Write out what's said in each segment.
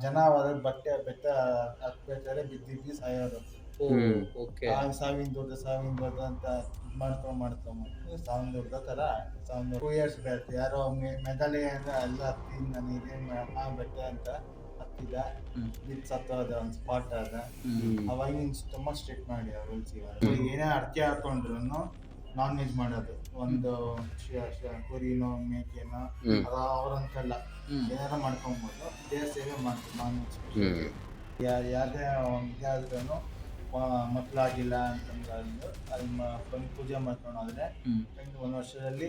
ಜನ ಹೊರಗೆ ಬಟ್ಟೆ ಬೆಟ್ಟ ಹತ್ಬೇಕಾದ್ರೆ ಬಿದ್ದು ಸಾಯೋರು. ಓಕೆ. ಸಾವಿನ ದೊಡ್ಡ ಅಂತ ಮಾಡ್ಕೊಂಡು ಸಾವಿನ ದೊಡ್ಡ ತರ ಸಾವಿನ 2 years ಬ್ಯಾಕ್ ಯಾರೋ ಮೆಘಾಲಯ ಎಲ್ಲ ಹತ್ತಿ ನಾನು ಇದೇನ್ ಬೆಟ್ಟ ಅಂತ ಹತ್ತಿದ ಬಿದ್ದು ಸತ್ತೋದ ಒಂದು ಸ್ಪಾಟ್ ಅದ. ಅವಾಗಿನ ತುಂಬಾ ಸ್ಟ್ರಿಕ್ಟ್ ಮಾಡಿ ರೂಲ್ಸ್. ಇವಾಗ ಏನೇ ಅರ್ಕೆ ಹಾಕೊಂಡ್ರು ನಾನ್ ವೆಜ್ ಮಾಡೋದು. ಒಂದು ಕುರಿನೋ ಮೇಕೆನೋ ಅವ್ರಂತಲ್ಲ ಏನಾರ ಮಾಡ್ಕೊಬೋದು. ದೇಹ ಸೇವೆ ಮಾಡ್ತೀವಿ ನಾನ್ ವೆಜ್. ಯಾವುದೇ ಇದಾದ್ರೂ ಮಕ್ಕಳಾಗಿಲ್ಲ ಅಂತಂದ್ರೆ ಅದನ್ನ ಬಂದು ಪೂಜೆ ಮಾಡ್ಕೊಂಡು ಹೋದ್ರೆ 1 ವರ್ಷದಲ್ಲಿ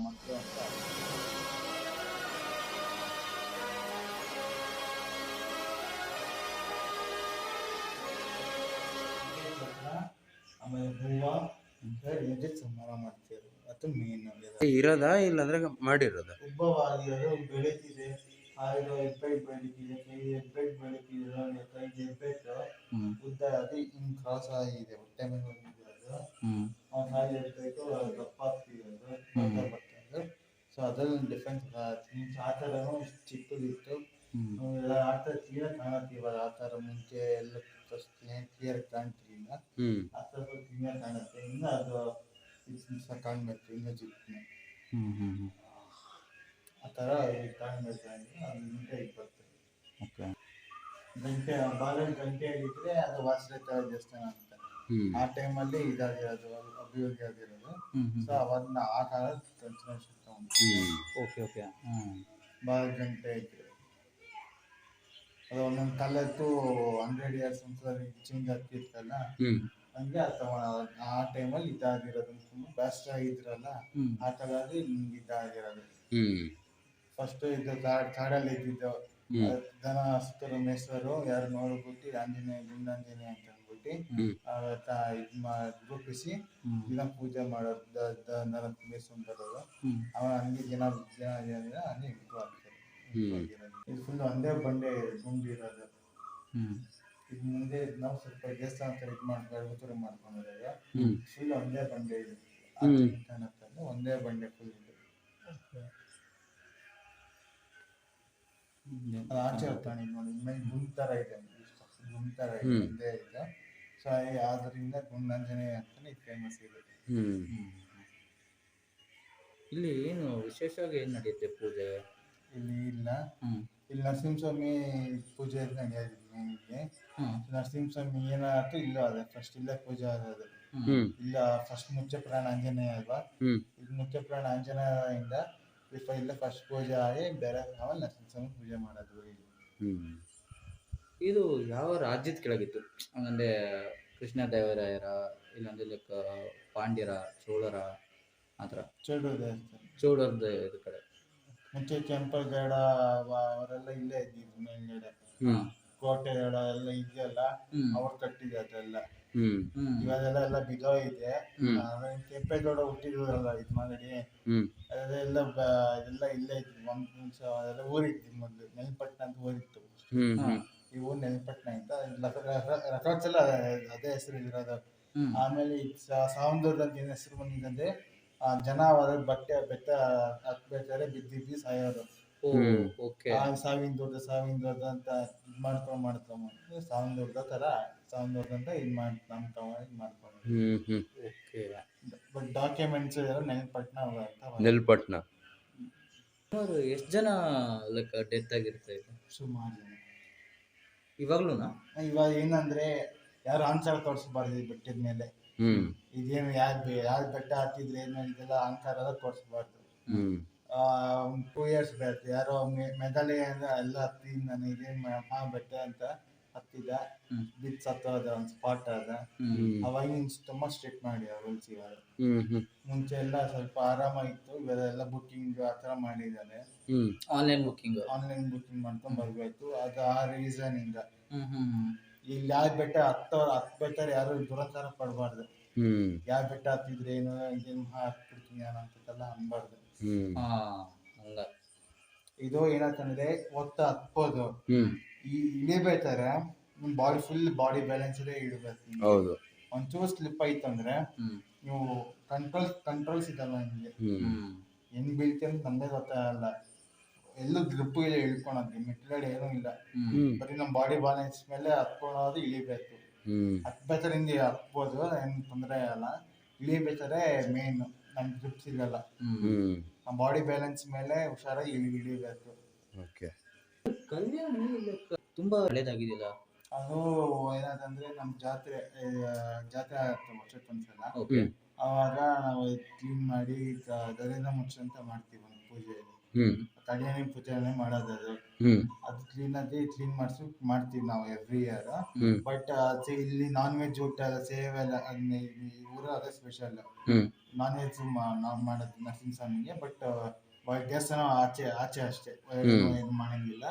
ಮಕ್ಕಳು ಅಂತ. ಆಮೇಲೆ ಹೂವ ಸಂಹಾರ ಮಾಡ್ತೀವಿ. ಅದು ಮೇನ್ ಇರೋದಾ ಇಲ್ಲಾಂದ್ರೆ ಮಾಡಿರೋದ? ಉದ್ಭವ ಆಗಿರೋದು ಬೆಳಕಿದೆ. ಆಯುಧ ಹೆಬ್ಬೆಟ್ ಬೆಳಕಿದೆ. ಕೈ ಹೆಬ್ಬೆಟ್ ಬೆಳಕಿದೆ. ಕೈ ಹೆಬ್ಬೆಟ್ ಉದ್ದ ಆಗಿ ಹಿಂಗ್ ಕ್ರಾಸ್ ಆಗಿದೆ. ಹೊಟ್ಟೆ ಮೇಲೆ ಹೋಗಿರೋದು. ಕಾಯಿ ಹೆಬ್ಬೆಟ್ಟು ದಪ್ಪ ಆಗ್ತಿರೋದು. ಸೊ ಅದ್ರಲ್ಲಿ ಡಿಫ್ರೆನ್ಸ್ ಆ ಥರನೂ ಚಿಕ್ಕದಿತ್ತು. ಆ ಥರ ಕ್ಲಿಯರ್ ಕಾಣತ್ತೀವಲ್ಲ ಆ ಥರ ಮುಂಚೆ ಎಲ್ಲ ಕ್ಲಿಯರ್ ಕಾಣ್ತಿಲ್ಲ. ಆ ಥರ ಕ್ಲಿಯರ್ ಕಾಣುತ್ತೆ. ಇನ್ನು ಅದು ಕಾಣ್ಬೇಕು ಇನ್ನೂ ಚಿಕ್ಕ ಆ ಥರ ಕಾಣ್ಬೇಕಾದ್ರೆ ಅದು ಮುಂದೆ ಬರ್ತದೆ. ಗಂಟೆ ಬಾಗಿಲು ಗಂಟೆಯಲ್ಲಿದ್ರೆ ಅದು ವಾಸರೇಶ್ವರ ದೇವಸ್ಥಾನ ಅಂತ. ಆ ಟೈಮಲ್ಲಿ ಇದಾಗಿರೋದು ಅಭಿವೃದ್ಧಿ ಆಗಿರೋದು. ಸೊ ಅವನ್ನ ಆ ಕಾಲದ ಕನ್ಸ್ಟ್ರಕ್ಷನ್ ಬಾಗಿಲು ಗಂಟೆ ಇದ್ರೆ ಅದು ಒಂದೊಂದು ಕಾಲದ್ದು 100 years ಚೇಂಜ್ ಆಗ್ತಿರ್ತಲ್ಲ. ಹಂಗೆ ಆ ಟೈಮಲ್ಲಿ ಇದಾಗಿರೋದು. ತುಂಬ ಬ್ಯಾಸ್ಟ್ ಆಗಿದ್ರಲ್ಲ ಆ ಕಾಲದಲ್ಲಿ ಇದಾಗಿರೋದು. ಫಸ್ಟ್ ಇದು ಕಾಡಲ್ಲಿ ಇದ್ದಿದ್ದು ದನ ಹಸ್ತರು ಮೇಸರು ಯಾರು ನೋಡ್ಬಿಟ್ಟು ಗುಂಡಾಂಜನೇಯ ಅಂತ ಅಂದ್ಬಿಟ್ಟು ರೂಪಿಸಿ ದಿನ ಪೂಜೆ ಮಾಡೋದು. ದನ ಮೇಸ್ಕೊಂಡ್ ಬರೋದು. ಅವನ ಹಂಗೆ ಜನ ಹಂಗೆ ಇದು ಆಗ್ತಾರೆ. ಇದು ಫುಲ್ ಒಂದೇ ಬಂಡೆ ಗುಂಡಿರೋದು. ಇದು ಮುಂದೆ ನಾವು ಸ್ವಲ್ಪ ದೇವಸ್ಥಾನ ತರ ಇದು ಮಾಡ್ಕೊಂಡು ಮಾಡ್ಕೊಂಡಿರೋದು. ಫುಲ್ ಒಂದೇ ಬಂಡೆ ಇದೆ. ಒಂದೇ ಬಂಡೆ ಫುಲ್ ಇದೆ. ಆಚೆ ಹೋಗ್ತಾನೆ ನೋಡಿ ಗುಂತರ ಇದೆ. ಗುಂತರ ಇದೆ ಒಂದೇ ಇದೆ. ಸೊ ಆದ್ರಿಂದ ಗುಂಡಾಂಜನೇಯ ಅಂತಾನೆ ಫೇಮಸ್ ಇದೆ. ಇಲ್ಲಿ ಏನು ವಿಶೇಷವಾಗಿ ಏನ್ ನಡೆಯುತ್ತೆ ಪೂಜೆ? ಇಲ್ಲಿ ಇಲ್ಲಿ ನರಸಿಂಹಸ್ವಾಮಿ ಪೂಜೆ ನಡೆಯೋದು. ನರಸಿಂಹಸ್ವಾಮಿ ಏನಾಯ್ತು ಇಲ್ಲೋ ಅದೇ ಫಸ್ಟ್ ಇಲ್ಲೇ ಪೂಜೆ ಆಗೋದು. ಇಲ್ಲ ಫಸ್ಟ್ ಮುಖ್ಯ ಪ್ರಾಣ ಆಂಜನೇಯ ಅಲ್ವಾ. ಇದು ಮುಖ್ಯ ಪ್ರಾಣ ಆಂಜನೇಯದಿಂದ ಇಲ್ಲೇ ಫಸ್ಟ್ ಪೂಜೆ ಆಗಿ ಬೇರೆ ನರಸಿಂಹಸ್ವಾಮಿ ಪೂಜೆ ಮಾಡೋದು. ಇದು ಯಾವ ರಾಜ್ಯದ ಕೆಳಗಿತ್ತು? ಹಂಗಂದ್ರೆ ಕೃಷ್ಣ ದೇವರಾಯರ ಇಲ್ಲಾಂದ್ರೆ ಲೈಕ್ ಪಾಂಡ್ಯರ ಚೋಳರ ಆ ಥರ? ಚೋಳರದ ಇದು ಕಡೆ ಮುಂಚೆ ಕೆಂಪೇಗೌಡ ಅವರೆಲ್ಲ ಇಲ್ಲೇ ಇದ್ದಿದ್ದು ಮೇಲ್ಗಡೆ. ಕೋಟೆಗೌಡ ಎಲ್ಲ ಇದೆಯಲ್ಲ ಅವ್ರು ಕಟ್ಟಿದೆ ಅದೆಲ್ಲ. ಇವಾಗೆಲ್ಲ ಎಲ್ಲ ಬಿದ್ದೋಗಿದೆ. ಕೆಂಪೇಗೌಡ ಹುಟ್ಟಿದ್ರಲ್ಲ ಇದು ಮಾಡಿ ಅದೆಲ್ಲ ಇಲ್ಲೇ ಇತ್ತು. ಅದೆಲ್ಲ ಊರಿತ್ತು ಮೊದಲು. ನೆಲಪಟ್ಟಣ ಅಂತ ಊರಿತ್ತು. ಈ ಊರು ನೆಲಪಟ್ಟಣ ಅಂತ ರೆಕಾರ್ಡ್ಸ್ ಎಲ್ಲ ಅದೇ ಹೆಸರು ಇರೋದು. ಆಮೇಲೆ ಸಾವಂದೂರ್ದ ಅಂತ ಏನ್ ಹೆಸರು ಬಂದಿದೆ. ಜನ ಹೊರಗೆ ಬಟ್ಟೆ ಬೆಟ್ಟ ಹತ್ಬೇಕಾದ್ರೆ ಬಿದ್ದು ಸಾಯೋರು. ಸಾವಿನ ದೊಡ್ಡ ಅಂತ ಮಾಡ್ಕೊಂಡು ಸಾವಿನ ದೊಡ್ಡ ತರ ಸಾವಿನ ದೊಡ್ಡ ಅಂತ ಇದು ಮಾಡ್ಕೊಂಡು ಬಟ್ ಡಾಕ್ಯುಮೆಂಟ್ಸ್ ನೆಲಪಟ್ಟಣ. ಎಷ್ಟು ಜನ ಲೈಕ್ ಡೆತ್ ಆಗಿರುತ್ತೆ? ಸುಮಾರು ಜನ. ಇವಾಗ ಏನಂದ್ರೆ ಯಾರು ಅಹಂಕಾರ ತೋರಿಸಬಾರ್ದು ಈ ಬೆಟ್ಟದ ಮೇಲೆ. ಇದೇನು ಯಾರು ಬೆಟ್ಟ ಹತ್ತಿದ್ರೆ ಏನು ಇದೆಲ್ಲ ಅಹಂಕಾರ ಎಲ್ಲ ತೋರಿಸಬಾರ್ದು. 2 years ಬ್ಯಾಕ್ ಯಾರೋ ಮೆಘಾಲಯ ಎಲ್ಲ ಹತ್ತಿ ನಾನು ಇದೇನ್ ಬೆಟ್ಟ ಅಂತ ಹತ್ತಿದ ಬಿದ್ದು ಸತ್ತೋದ ಒಂದು ಸ್ಪಾಟ್ ಅದ. ಅವಾಗಿನ ತುಂಬಾ ಸ್ಟ್ರಿಕ್ಟ್ ಮಾಡಿ ರೂಲ್ಸ್. ಇವಾಗ ಮುಂಚೆ ಎಲ್ಲ ಸ್ವಲ್ಪ ಆರಾಮಾಗಿತ್ತು. ಇವೆಲ್ಲ ಬುಕ್ಕಿಂಗ್ ಆ ಥರ ಮಾಡಿದ್ದಾರೆ. ಆನ್ಲೈನ್ ಬುಕ್ಕಿಂಗ್ ಮಾಡ್ಕೊಂಡ್ ಬರ್ಬೇಕು. ಅದು ಆ ರೀಸನ್ ಇಂದ ಇಲ್ಲಿ ಯಾವ ಬೆಟ್ಟ ಹತ್ಬೇಕಾದ್ರೆ ಯಾರು ದುರಂಕಾರ ಪಡಬಾರ್ದು. ಯಾವ ಬೆಟ್ಟ ಹತ್ತಿದ್ರೆ ಏನು ಇದೇನು ಹಾಕ್ಬಿಡ್ತೀನಿ ಅಂತೆಲ್ಲ ಅನ್ಬಾರ್ದು. ಇದು ಏನಂತಂದ್ರೆ ಹೋಗ್ತಾ ಹತ್ಬೋದು. ಇಳಿಬೇಕಾರೆ ನಿಮ್ ಫುಲ್ ಬಾಡಿ ಬ್ಯಾಲೆನ್ಸ್ ಇಡಬೇಕು. ಒಂಚೂರು ಸ್ಲಿಪ್ ಆಯ್ತು ಅಂದ್ರೆ ನೀವು ಕಂಟ್ರೋಲ್ಸ್ ಇದಲ್ಲ ನಿಮ್ಗೆ. ಹೆಂಗ್ ಬೀಳ್ತೀವಿ ಅಂತ ನಮ್ದೇ ಗೊತ್ತಾಗಲ್ಲ. ಎಲ್ಲೂ ಗ್ರಿಪ್ ಇಲ್ಲ ಇಳ್ಕೊಳಕ್ಕೆ, ಮೆಟ್ಲಲ್ಲಿ ಏನೂ ಇಲ್ಲ. ಬರೀ ನಮ್ಮ ಬಾಡಿ ಬ್ಯಾಲೆನ್ಸ್ ಮೇಲೆ ಹತ್ಕೊಳೋದು, ಇಳಿಬೇಕು. ಹತ್ಬೇಕಾದ್ರೆ ಹಿಂಗೆ ಹತ್ಬೋದು, ಏನು ತೊಂದರೆ ಆಗಲ್ಲ. ಇಳಿಬೇಕಾದ್ರೆ ಮೇನ್ ನಮ್ಮ ಗ್ರಿಪ್ ಸಿಗಲ್ಲ. ನಮ್ಮ ಬಾಡಿ ಬ್ಯಾಲೆನ್ಸ್ ಮೇಲೆ ಹುಷಾರಾಗಿ ಇಳಿಬೇಕು. ತುಂಬಾ ಒಳ್ಳೇದಾಗಿದೆಯಲ್ಲ ಅದು. ಏನಾದಂದ್ರೆ ನಮ್ಮ ಜಾತ್ರೆ ಆಗುತ್ತೆ ವರ್ಷಕ್ಕೊಂದ್ಸಲ. ಓಕೆ. ಅವಾಗ ನಾವು ಕ್ಲೀನ್ ಮಾಡಿ ಗರಿನ ಮುಚ್ಚ ಅಂತ ಮಾಡ್ತೀವಿ ಒಂದು ಪೂಜೆಯಲ್ಲಿ. ಕಲ್ಯಾಣಿ ಪೂಜೆನೇ ಮಾಡೋದು ಅದು. ಅದು ಕ್ಲೀನ್ ಮಾಡ್ತೀವಿ ನಾವು ಎವ್ರಿ ಇಯರ್. ಬಟ್ ಇಲ್ಲಿ ನಾನ್ ವೆಜ್ ಊಟ ಸೇವೆ ಎಲ್ಲ ಈ ಊರು ಅದೇ ಸ್ಪೆಷಲ್. ನಾನ್ ವೆಜ್ ನಾವು ಮಾಡೋದು ನರಸಿಂಹಸ್ವಾಮಿಗೆ. ಬಟ್ ದೇವಸ್ಥಾನ ಆಚೆ ಅಷ್ಟೇ, ಏನು ಮಾಡಂಗಿಲ್ಲ.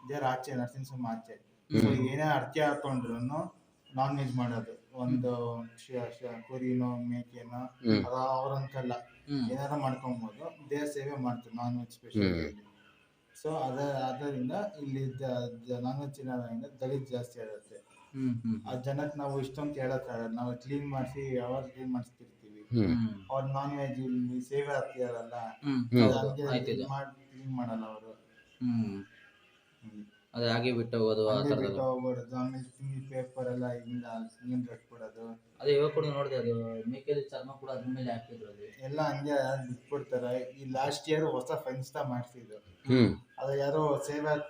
ದೇವ್ರ ಆಚೆ, ನರಸಿಂಹಸ್ವಾಮಿ ಆಚೆ. ಸೊ ಏನೇ ಅರ್ಕೆ ಹಾಕೊಂಡ್ರು ನಾನ್ ವೆಜ್ ಮಾಡೋದು. ಒಂದು ಕುರಿನೋ ಮೇಕೆನೋ ಅದು ಅವ್ರಂತಲ್ಲ, ಏನಾರ ಮಾಡ್ಕೊಬೋದು. ದೇವ್ರ ಸೇವೆ ಮಾಡ್ತಾರೆ ನಾನ್ ವೆಜ್ ಸ್ಪೆಷಲ್. ಸೊ ಅದರಿಂದ ಇಲ್ಲಿ ನಾನ್ ವೆಜ್ ತಿನ್ನೋದ್ರಿಂದ ದಲಿತ ಜಾಸ್ತಿ ಆಗುತ್ತೆ. ಆ ಜನಕ್ಕೆ ನಾವು ಇಷ್ಟೊಂದು ಹೇಳಕ್ಕಾಗಲ್ಲ. ನಾವು ಕ್ಲೀನ್ ಮಾಡಿಸಿ ಯಾವಾಗ ಕ್ಲೀನ್ ಮಾಡಿಸ್ತಿರ್ತೀವಿ, ಅವ್ರು ನಾನ್ ವೆಜ್ ಇಲ್ಲಿ ಸೇವೆ ಆಗ್ತಿದಾರಲ್ಲ, ಕ್ಲೀನ್ ಮಾಡಲ್ಲ ಅವರು. ಅದೇ ಹಾಗೆ ಬಿಟ್ಟು ಹೋಗೋದು, ಹೋಗ್ಬಿಡೋದು. ಆಮೇಲೆ ಪೇಪರ್ ಎಲ್ಲ ಹಿಂಗ ನೀರು ಹಾಕ್ಬಿಡೋದು. ಅದೇ ಇವಾಗ ಕೂಡ ನೋಡಿದೆ, ಅದು ಮೇಕೆದ ಚರ್ಮ ಕೂಡ ಅದ್ರ ಮೇಲೆ ಹಾಕ್ತಿದ್ರು. ಅದು ಎಲ್ಲ ಹಂಗೆ ಬಿಟ್ಬಿಡ್ತಾರೆ. ಈ ಲಾಸ್ಟ್ ಇಯರ್ ಹೊಸ ಫೆನ್ಸ್ ಮಾಡಿಸಿದ್ರು. ಅದು ಯಾರೋ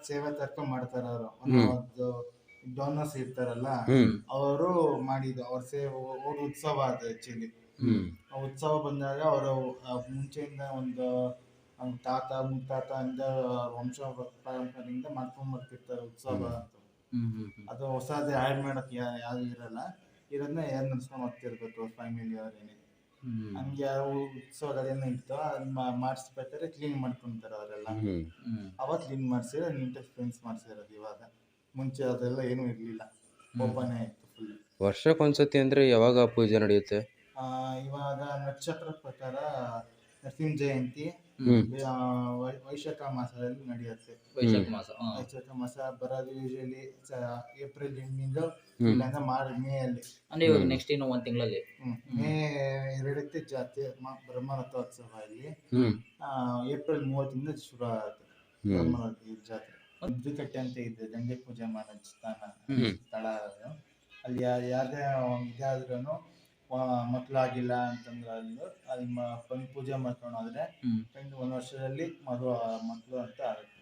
ಸೇವೆ ತರ್ಕ ಮಾಡ್ತಾರ ಅವರು. ಒಂದು ಡೋನರ್ಸ್ ಇರ್ತಾರಲ್ಲ, ಅವರು ಮಾಡಿದ್ದು. ಅವ್ರ ಉತ್ಸವ ಅದು ಆಕ್ಚುಲಿ. ಉತ್ಸವ ಬಂದಾಗ ಅವರು ಮುಂಚೆಯಿಂದ ಒಂದು ತಾತ ಮುತ್ತಾತ ಇಂದ ವಂಶ ಪರಂಪರೆಯಿಂದ ಮಾಡ್ಕೊಂಡ್ ಬರ್ತಿರ್ತಾರೆ ಉತ್ಸವ ಅಂತ. ಅದು ಹೊಸದು ಆ್ಯಡ್ ಮಾಡಕ್ ಯಾವ್ದು ಇರಲ್ಲ. ಇರೋದನ್ನ ಯಾರು ನಡ್ಸ್ಕೊಂಡ್ ಹೋಗ್ತಿರ್ಬೇಕು ಫ್ಯಾಮಿಲಿ ಅವರೇನೆ. ಹಂಗೆ ಯಾವ ಉತ್ಸವಗಳೇನೋ ಇರ್ತೋ ಅದನ್ನ ಮಾಡಿಸ್ಬೇಕಾದ್ರೆ ಕ್ಲೀನ್ ಮಾಡ್ಕೊಂತಾರೆ ಅವರೆಲ್ಲ. ಅವಾಗ ಕ್ಲೀನ್ ಮಾಡಿಸಿದ್ರೆ ನೀಟಾಗಿ ಫೆನ್ಸ್ ಮಾಡಿಸಿರೋದು. ಇವಾಗ ಮುಂಚೆ ಅದೆಲ್ಲ ಏನೂ ಇರಲಿಲ್ಲ, ಓಪನ್ ಆಯಿತು ಫುಲ್. ವರ್ಷಕ್ಕೊಂದ್ಸತಿ ಅಂದ್ರೆ ಯಾವಾಗ ಪೂಜೆ ನಡೆಯುತ್ತೆ? ಇವಾಗ ನಕ್ಷತ್ರ ಪ್ರಕಾರ ನರಸಿಂಹ ಜಯಂತಿ ವೈಶಾಖ ಮಾಸದಲ್ಲಿ ನಡೆಯುತ್ತೆ. ವೈಶಾಖ ಮಾಸ ಬರೋದು ಯೂಶಲಿ ಏಪ್ರಿಲ್ ಎಂಡಿಂಗ್, ಇಲ್ಲಾಂದ್ರೆ ಮೇ ಅಲ್ಲಿ. ಅಂದ್ರೆ ಇವಾಗ ನೆಕ್ಸ್ಟ್ ಇನ್ನು ಒಂದು ತಿಂಗಳಲ್ಲಿ ಮೇ 2ಕ್ಕೆ ಜಾತ್ರೆ ಬ್ರಹ್ಮರಥೋತ್ಸವ ಇಲ್ಲಿ. ಏಪ್ರಿಲ್ 30 ಶುರು ಆಗುತ್ತೆ ಬ್ರಹ್ಮರಥ ಜಾತ್ರೆ. ಬಿದುಕಟ್ಟೆ ಅಂತ ಇದೆ, ಗಂಗೆ ಪೂಜೆ ಮಾಡೋ ಸ್ಥಳ ಅದು. ಅಲ್ಲಿ ಯಾವ್ದೇ ಇದಾದ್ರೂ ಮಕ್ಕಳಾಗಿಲ್ಲ ಅಂತಂದ್ರೆ ಅಲ್ಲಿ ಬಂದು ಪೂಜೆ ಮಾಡ್ಕೊಂಡು ಹೋದ್ರೆ 1 ವರ್ಷದಲ್ಲಿ ಮಕ್ಕಳು ಅಂತ ಆಗುತ್ತೆ.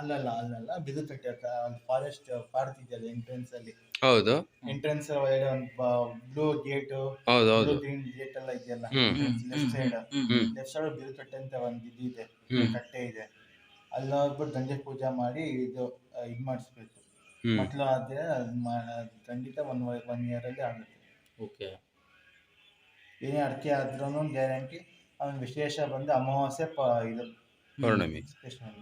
ಅಲ್ಲಲ್ಲ ಬಿದುಕಟ್ಟೆ ಅಲ್ಲಿ ಫಾರೆಸ್ಟ್ ಪಾರ್ಕ್ ಇದೆಯಲ್ಲ ಎಂಟ್ರೆನ್ಸ್ ಅಲ್ಲಿ. ಹೌದು, ಎಂಟ್ರೆನ್ಸ್ ಒಂದು ಬ್ಲೂ ಗೇಟ್, ಗ್ರೀನ್ ಗೇಟ್ ಎಲ್ಲ ಇದೆಯಲ್ಲ, ಲೆಫ್ಟ್ ಸೈಡ್ ಬಿದುಕಟ್ಟೆ ಅಂತ ಒಂದು ಇದಿದೆ, ಕಟ್ಟೆ ಇದೆ. ಅಲ್ಲಿ ಹೋಗ್ಬಿಟ್ಟು ಗಂಗೆ ಪೂಜೆ ಮಾಡಿ ಇದು ಮಾಡಿಸ್ಬೇಕು. ಮಕ್ಕಳು ಆದ್ರೆ ಖಂಡಿತ 1 year ಅಲ್ಲಿ ಆಗುತ್ತೆ. ಓಕೆ. ಏನೇ ಅಡಿಕೆ ಆದ್ರೂ ಗ್ಯಾರಂಟಿ. ಅವನ ವಿಶೇಷ ಬಂದು ಅಮಾವಾಸ್ಯೆ ಇದು ಪೌರ್ಣಮಿ. ಸ್ಪೆಷಲ್.